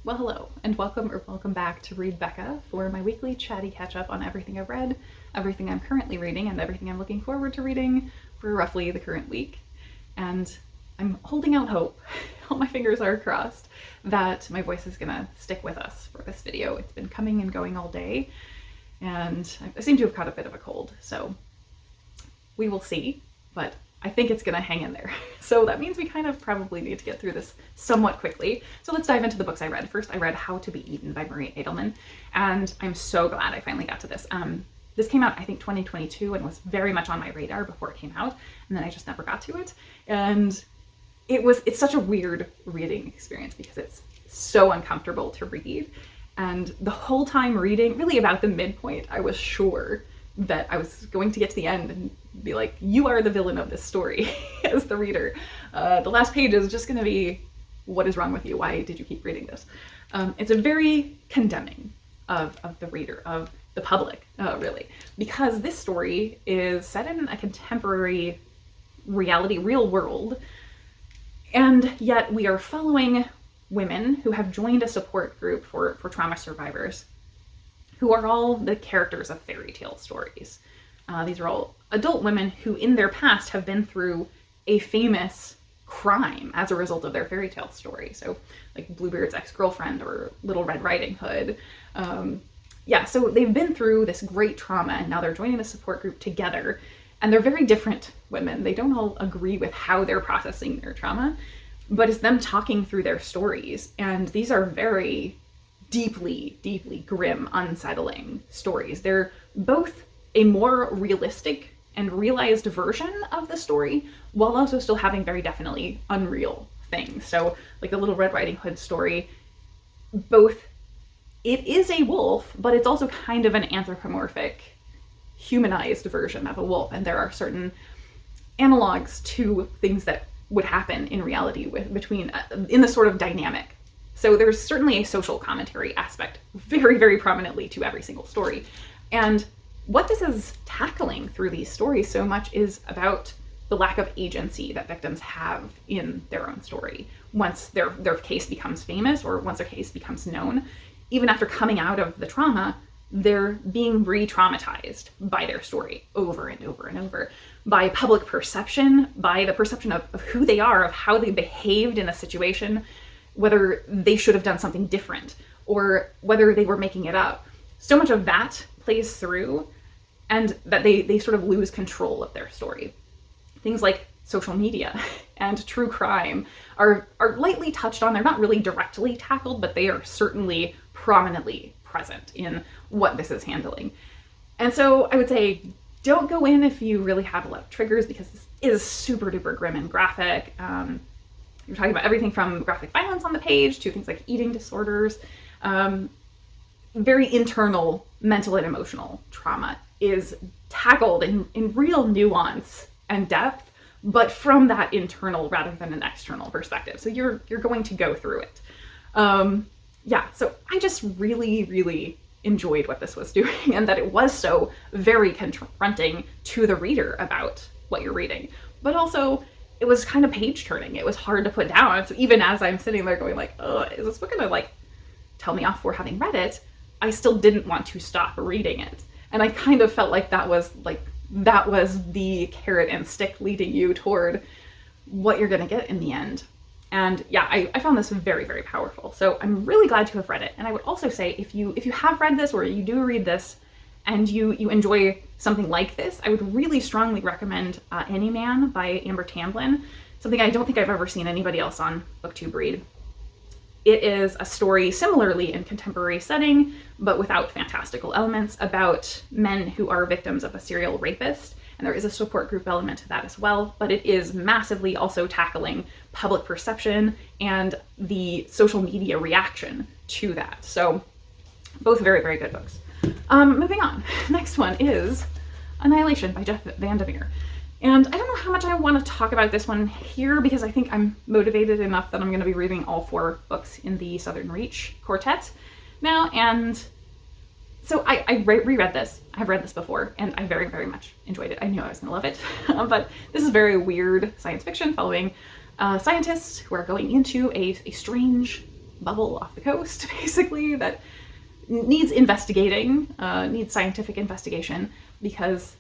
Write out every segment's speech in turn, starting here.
Well, hello, and welcome back to Read Becca for my weekly chatty catch-up on everything I've read, everything I'm currently reading, and everything I'm looking forward to reading for roughly the current week. And I'm holding out hope, all my fingers are crossed, that my voice is gonna stick with us for this video. It's been coming and going all day, and I seem to have caught a bit of a cold, so we will see, but I think it's gonna hang in there. So that means we kind of probably need to get through this somewhat quickly. So let's dive into the books I read. First, I read How to Be Eaten by Marie Adelman, and I'm so glad I finally got to this. This came out, I think, 2022 and was very much on my radar before it came out, and then I just never got to it. And it's such a weird reading experience because it's so uncomfortable to read. And the whole time reading, really about the midpoint, I was sure that I was going to get to the end and be like, you are the villain of this story as the reader. The last page is just gonna be, what is wrong with you? Why did you keep reading this? It's a very condemning of the reader, of the public, really, because this story is set in a contemporary reality, real world, and yet we are following women who have joined a support group for trauma survivors, who are all the characters of fairy tale stories. These are all adult women who in their past have been through a famous crime as a result of their fairy tale story. So like Bluebeard's ex-girlfriend or Little Red Riding Hood. So they've been through this great trauma and now they're joining the support group together, and they're very different women. They don't all agree with how they're processing their trauma, but it's them talking through their stories. And these are very deeply, deeply grim, unsettling stories. They're both a more realistic and realized version of the story, while also still having very definitely unreal things. So like the Little Red Riding Hood story, it is a wolf, but it's also kind of an anthropomorphic, humanized version of a wolf. And there are certain analogs to things that would happen in reality in the sort of dynamic. So there's certainly a social commentary aspect very, very prominently to every single story. And what this is tackling through these stories so much is about the lack of agency that victims have in their own story. Once their case becomes famous or once their case becomes known, even after coming out of the trauma, they're being re-traumatized by their story over and over and over, by public perception, by the perception of who they are, of how they behaved in a situation, whether they should have done something different or whether they were making it up. So much of that plays through, and that they sort of lose control of their story. Things like social media and true crime are lightly touched on. They're not really directly tackled, but they are certainly prominently present in what this is handling. And so I would say, don't go in if you really have a lot of triggers, because this is super duper grim and graphic. You're talking about everything from graphic violence on the page to things like eating disorders. Very internal mental and emotional trauma is tackled in real nuance and depth, but from that internal rather than an external perspective. So you're going to go through it. So I just really, really enjoyed what this was doing, and that it was so very confronting to the reader about what you're reading, but also it was kind of page turning. It was hard to put down. So even as I'm sitting there going like, oh, is this book gonna like tell me off for having read it? I still didn't want to stop reading it. And I kind of felt like that was the carrot and stick leading you toward what you're gonna get in the end. And yeah, I found this very, very powerful. So I'm really glad to have read it. And I would also say, if you have read this or you do read this and you enjoy something like this, I would really strongly recommend Any Man by Amber Tamblyn, something I don't think I've ever seen anybody else on BookTube read. It is a story similarly in contemporary setting, but without fantastical elements, about men who are victims of a serial rapist. And there is a support group element to that as well, but it is massively also tackling public perception and the social media reaction to that. So both very, very good books. Moving on. Next one is Annihilation by Jeff Vandermeer. And I don't know how much I want to talk about this one here, because I think I'm motivated enough that I'm going to be reading all 4 books in the Southern Reach quartet now. And so I reread this. I've read this before, and I very, very much enjoyed it. I knew I was going to love it. But this is very weird science fiction following scientists who are going into a strange bubble off the coast, basically, that needs investigating, needs scientific investigation, because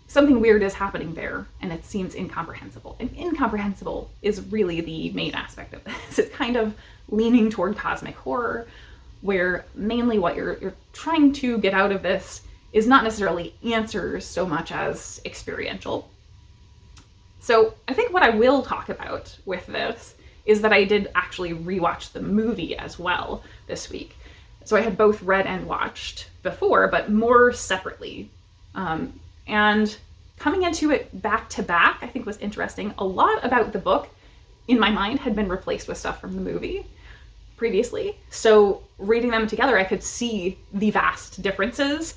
something weird is happening there and it seems incomprehensible. And incomprehensible is really the main aspect of this. It's kind of leaning toward cosmic horror, where mainly what you're trying to get out of this is not necessarily answers so much as experiential. So I think what I will talk about with this is that I did actually rewatch the movie as well this week. So I had both read and watched before, but more separately. And coming into it back to back, I think was interesting. A lot about the book, in my mind, had been replaced with stuff from the movie previously. So reading them together, I could see the vast differences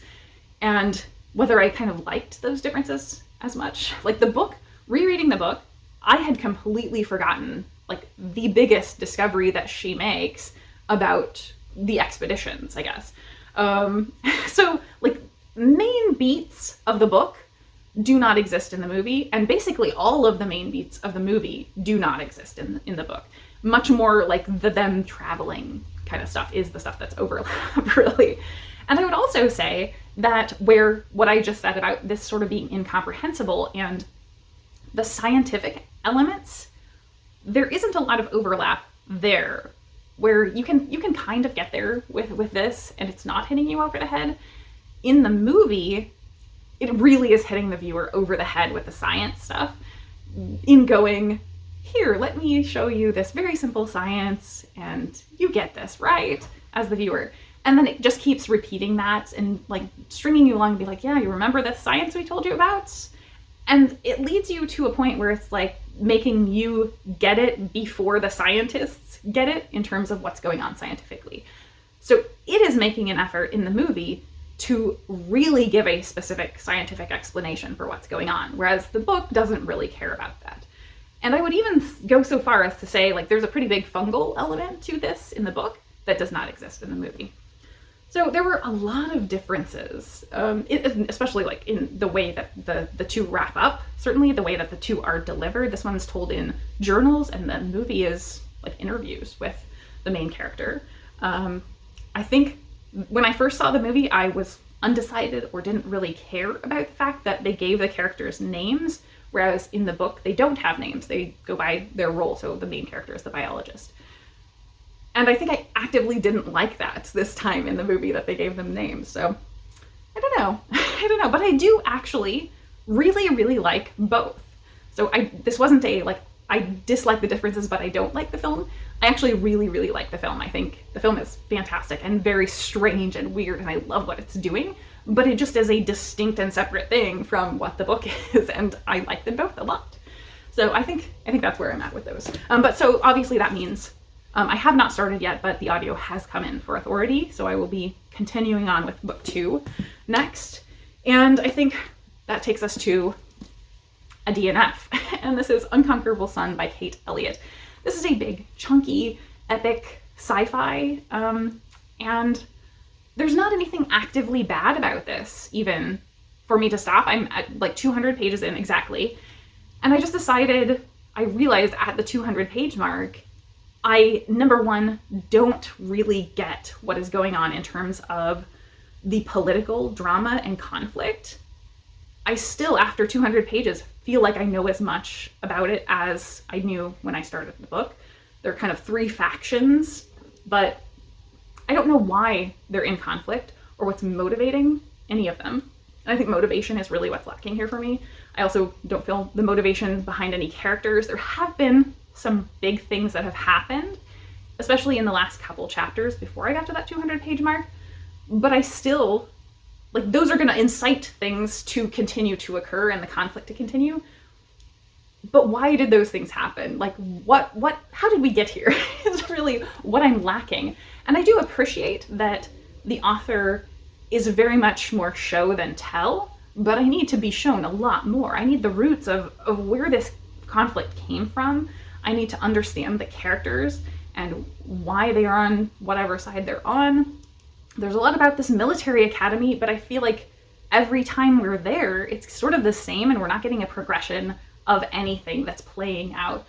and whether I kind of liked those differences as much. Like the book, rereading the book, I had completely forgotten like the biggest discovery that she makes about the expeditions, I guess. So like main beats of the book do not exist in the movie, and basically all of the main beats of the movie do not exist in the book. Much more like the them traveling kind of stuff is the stuff that's overlap, really. And I would also say that where what I just said about this sort of being incomprehensible and the scientific elements, there isn't a lot of overlap there, where you can kind of get there with this and it's not hitting you over the head. In the movie, it really is hitting the viewer over the head with the science stuff, in going, here, let me show you this very simple science and you get this, right, as the viewer. And then it just keeps repeating that and like stringing you along and be like, yeah, you remember this science we told you about? And it leads you to a point where it's like making you get it before the scientists get it in terms of what's going on scientifically. So it is making an effort in the movie to really give a specific scientific explanation for what's going on, whereas the book doesn't really care about that. And I would even go so far as to say, like, there's a pretty big fungal element to this in the book that does not exist in the movie. So there were a lot of differences, especially like in the way that the two wrap up, certainly the way that the two are delivered. This one's told in journals and the movie is like interviews with the main character. I think when I first saw the movie, I was undecided or didn't really care about the fact that they gave the characters names, whereas in the book, they don't have names. They go by their role, so the main character is the biologist. And I think I actively didn't like that this time in the movie, that they gave them names. So I don't know. But I do actually really, really like both. So this wasn't a, like, I dislike the differences, but I don't like the film. I actually really, really like the film. I think the film is fantastic and very strange and weird, and I love what it's doing, but it just is a distinct and separate thing from what the book is, and I like them both a lot. So I think that's where I'm at with those. But so obviously that means I have not started yet, but the audio has come in for Authority, so I will be continuing on with book 2 next. And I think that takes us to a DNF, and this is Unconquerable Sun by Kate Elliot. This is a big, chunky, epic sci-fi, and there's not anything actively bad about this, even for me to stop. I'm at like 200 pages in exactly, and I just decided, I realized at the 200 page mark, I, number one, don't really get what is going on in terms of the political drama and conflict. I still, after 200 pages, feel like I know as much about it as I knew when I started the book. There are kind of 3 factions, but I don't know why they're in conflict or what's motivating any of them. And I think motivation is really what's lacking here for me. I also don't feel the motivation behind any characters. There have been some big things that have happened, especially in the last couple chapters before I got to that 200 page mark, but I still, like, those are going to incite things to continue to occur and the conflict to continue. But why did those things happen? Like, how did we get here is really what I'm lacking. And I do appreciate that the author is very much more show than tell, but I need to be shown a lot more. I need the roots of where this conflict came from. I need to understand the characters and why they are on whatever side they're on. There's a lot about this military academy, but I feel like every time we're there, it's sort of the same and we're not getting a progression of anything that's playing out.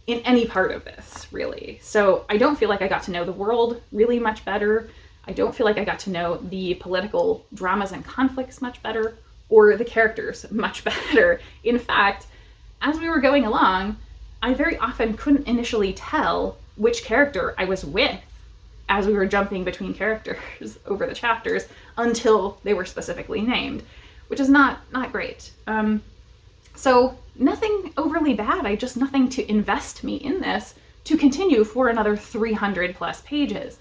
in any part of this, really. So I don't feel like I got to know the world really much better. I don't feel like I got to know the political dramas and conflicts much better, or the characters much better. In fact, as we were going along, I very often couldn't initially tell which character I was with as we were jumping between characters over the chapters until they were specifically named, which is not great. So nothing overly bad, just nothing to invest me in this to continue for another 300 plus pages.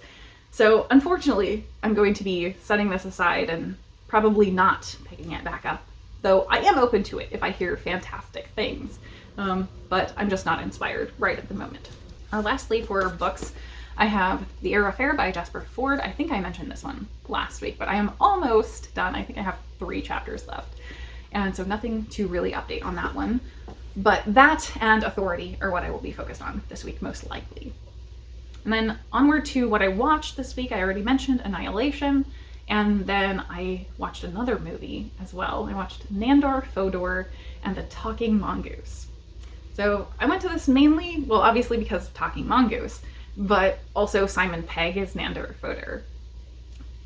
So unfortunately, I'm going to be setting this aside and probably not picking it back up, though I am open to it if I hear fantastic things. But I'm just not inspired right at the moment. Lastly, for books, I have The Air Affair by Jasper Fforde. I think I mentioned this one last week, but I am almost done. I think I have 3 chapters left. And so nothing to really update on that one. But that and Authority are what I will be focused on this week, most likely. And then onward to what I watched this week. I already mentioned Annihilation. And then I watched another movie as well. I watched Nandor, Fodor, and The Talking Mongoose. So I went to this mainly, well, obviously because of Talking Mongoose, but also Simon Pegg is Nandor Fodor.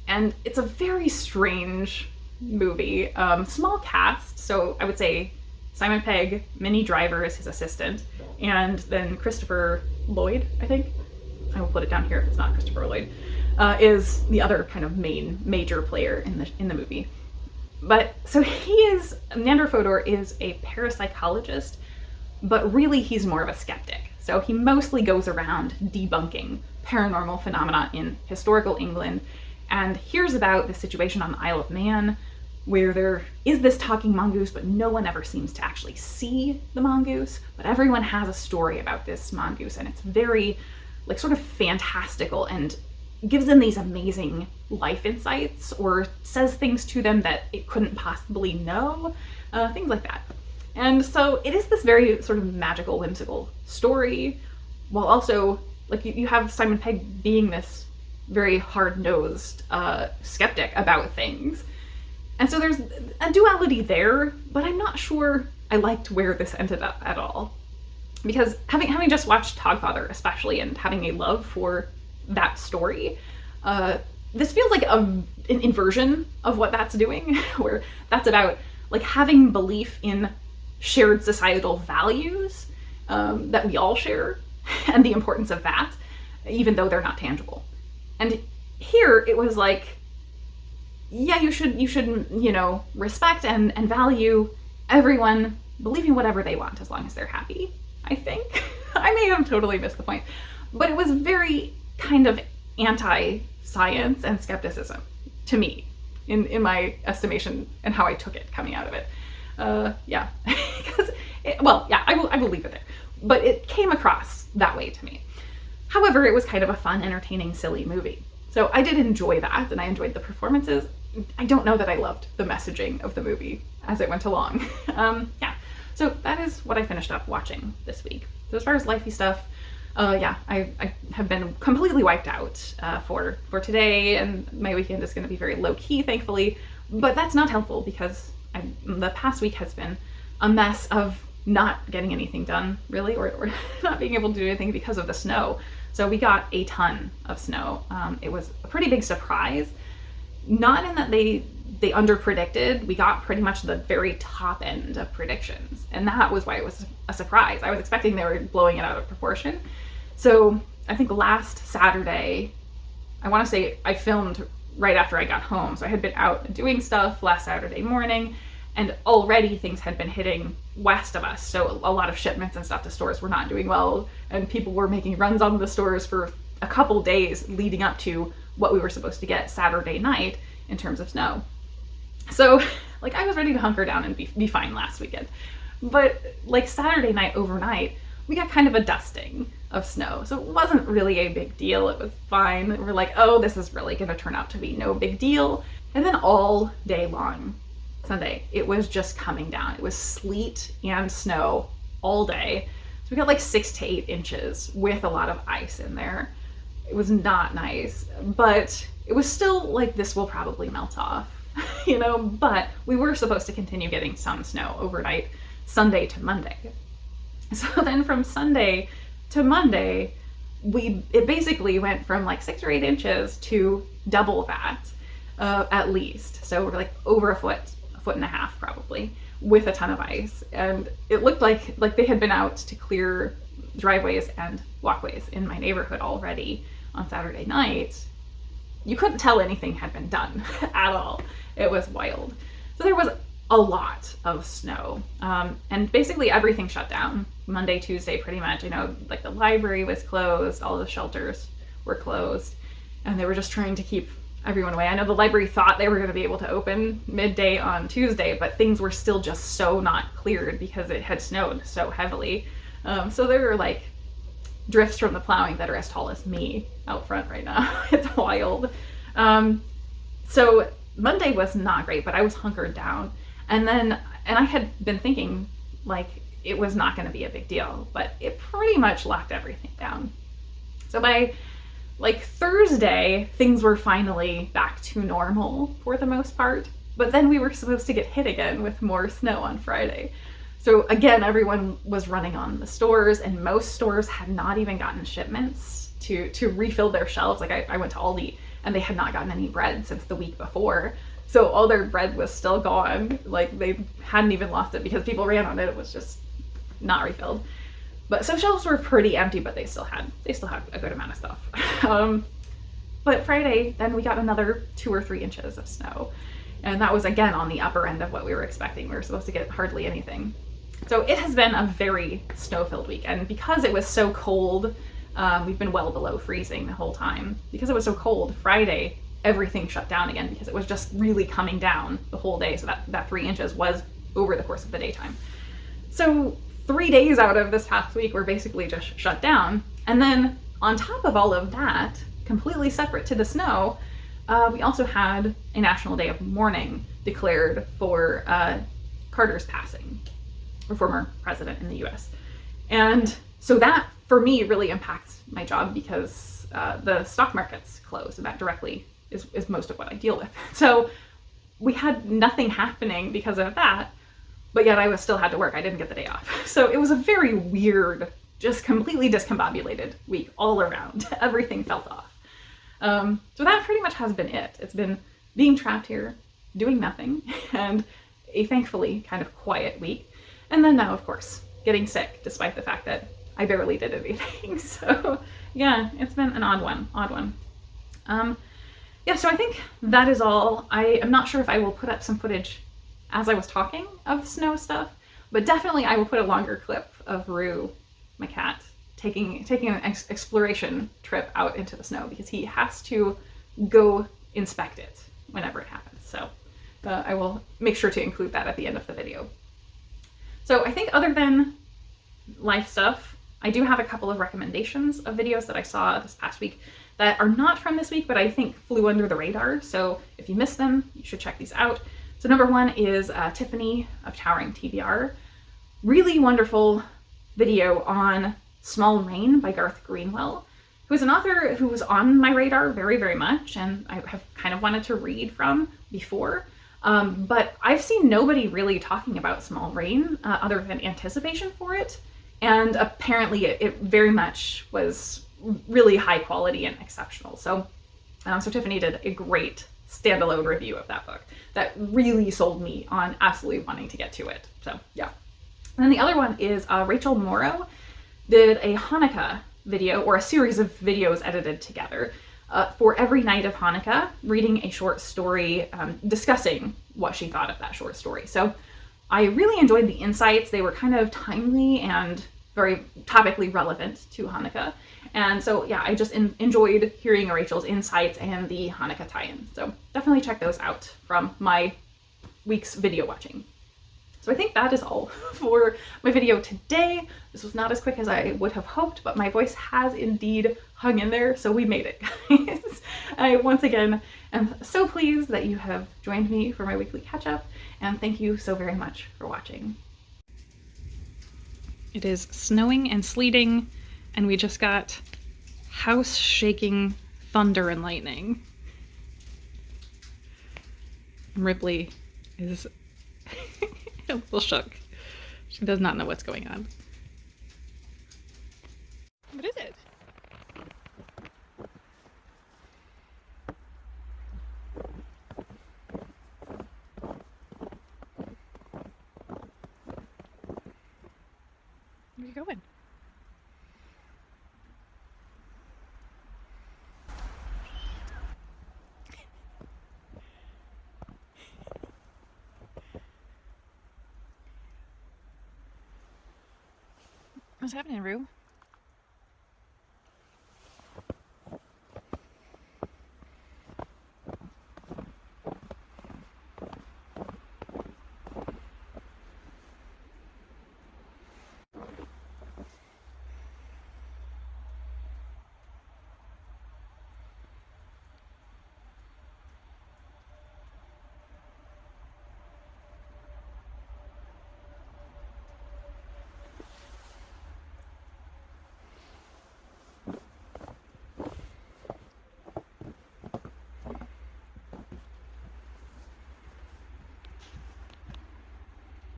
And it's a very strange movie. Small cast, so I would say Simon Pegg, Minnie Driver is his assistant, and then Christopher Lloyd, I think. I will put it down here if it's not Christopher Lloyd, is the other kind of major player in the movie. But so Nandor Fodor is a parapsychologist, but really he's more of a skeptic. So he mostly goes around debunking paranormal phenomena in historical England, and hears about the situation on the Isle of Man, where there is this talking mongoose, but no one ever seems to actually see the mongoose, but everyone has a story about this mongoose, and it's very, like, sort of fantastical, and gives them these amazing life insights, or says things to them that it couldn't possibly know, things like that. And so it is this very sort of magical, whimsical story, while also, like, you have Simon Pegg being this very hard-nosed skeptic about things. And so there's a duality there, but I'm not sure I liked where this ended up at all. Because having just watched Hogfather especially, and having a love for that story, this feels like an inversion of what that's doing, where that's about, like, having belief in shared societal values that we all share, and the importance of that, even though they're not tangible. And here it was like, yeah, you should, you know, respect and value everyone believing whatever they want as long as they're happy, I think. I may have totally missed the point, but it was very kind of anti-science and skepticism to me, in my estimation, and how I took it coming out of it. Yeah, because, I will leave it there. But it came across that way to me. However, it was kind of a fun, entertaining, silly movie. So I did enjoy that, and I enjoyed the performances. I don't know that I loved the messaging of the movie as it went along. Yeah, so that is what I finished up watching this week. So as far as lifey stuff, I have been completely wiped out for today, and my weekend is going to be very low-key, thankfully. But that's not helpful, because the past week has been a mess of not getting anything done, really, or not being able to do anything because of the snow. So we got a ton of snow. It was a pretty big surprise, not in that they underpredicted. We got pretty much the very top end of predictions, and that was why it was a surprise. I was expecting they were blowing it out of proportion. So I think last Saturday, I want to say I filmed right after I got home. So I had been out doing stuff last Saturday morning, and already things had been hitting west of us. So a lot of shipments and stuff to stores were not doing well, and people were making runs on the stores for a couple days leading up to what we were supposed to get Saturday night in terms of snow. So, like, I was ready to hunker down and be fine last weekend. But, like, Saturday night overnight, we got kind of a dusting of snow. So it wasn't really a big deal. It was fine. We're like, oh, this is really going to turn out to be no big deal. And then all day long, Sunday, it was just coming down. It was sleet and snow all day. So we got like 6 to 8 inches with a lot of ice in there. It was not nice, but it was still like, this will probably melt off, you know, but we were supposed to continue getting some snow overnight, Sunday to Monday. So then from Sunday to Monday, it basically went from like 6 or 8 inches to double that, at least. So we're like over a foot and a half probably, with a ton of ice. And it looked like they had been out to clear driveways and walkways in my neighborhood already on Saturday night. You couldn't tell anything had been done at all. It was wild. So there was a lot of snow, and basically everything shut down Monday, Tuesday, pretty much. You know, like the library was closed, all the shelters were closed, and they were just trying to keep everyone away. I know the library thought they were going to be able to open midday on Tuesday, but things were still just so not cleared because it had snowed so heavily. So there were like drifts from the plowing that are as tall as me out front right now. It's wild. So Monday was not great, but I was hunkered down. And I had been thinking like it was not going to be a big deal, but it pretty much locked everything down. So by like Thursday, things were finally back to normal for the most part, but then we were supposed to get hit again with more snow on Friday. So again, everyone was running on the stores, and most stores had not even gotten shipments to refill their shelves. Like I went to Aldi and they had not gotten any bread since the week before. So all their bread was still gone. Like they hadn't even lost it because people ran on it. It was just not refilled. But so shelves were pretty empty, but they still had a good amount of stuff. But Friday, then we got another 2 or 3 inches of snow. And that was again on the upper end of what we were expecting. We were supposed to get hardly anything. So it has been a very snow-filled week. And because it was so cold, we've been well below freezing the whole time. Because it was so cold, Friday, everything shut down again because it was just really coming down the whole day. So that 3 inches was over the course of the daytime. So 3 days out of this past week were basically just shut down. And then on top of all of that, completely separate to the snow, we also had a National Day of Mourning declared for Carter's passing, the former president in the US. And so that, for me, really impacts my job because the stock market's closed, and that directly is most of what I deal with. So we had nothing happening because of that, but yet I still had to work. I didn't get the day off. So it was a very weird, just completely discombobulated week all around. Everything felt off. So that pretty much has been it. It's been being trapped here, doing nothing, and a thankfully kind of quiet week. And then now, of course, getting sick, despite the fact that I barely did anything. So yeah, it's been an odd one. Yeah, so I think that is all. I am not sure if I will put up some footage as I was talking of snow stuff, but definitely I will put a longer clip of Roux, my cat, taking an exploration trip out into the snow because he has to go inspect it whenever it happens. So I will make sure to include that at the end of the video. So I think other than life stuff, I do have a couple of recommendations of videos that I saw this past week that are not from this week, but I think flew under the radar. So if you missed them, you should check these out. So number one is Tiffany of Towering TBR. Really wonderful video on Small Rain by Garth Greenwell, who is an author who was on my radar very, very much, and I have kind of wanted to read from before. But I've seen nobody really talking about Small Rain other than anticipation for it. And apparently it very much was really high quality and exceptional. So Tiffany did a great standalone review of that book that really sold me on absolutely wanting to get to it. So yeah. And then the other one is Rachel Morrow did a Hanukkah video, or a series of videos edited together for every night of Hanukkah, reading a short story, discussing what she thought of that short story. So I really enjoyed the insights. They were kind of timely and very topically relevant to Hanukkah. And so, yeah, I just enjoyed hearing Rachel's insights and the Hanukkah tie-in. So definitely check those out from my week's video watching. So I think that is all for my video today. This was not as quick as I would have hoped, but my voice has indeed hung in there, so we made it, guys. I once again am so pleased that you have joined me for my weekly catch-up, and thank you so very much for watching. It is snowing and sleeting, and we just got house-shaking thunder and lightning. Ripley is a little shook. She does not know what's going on. What's happening, Roux?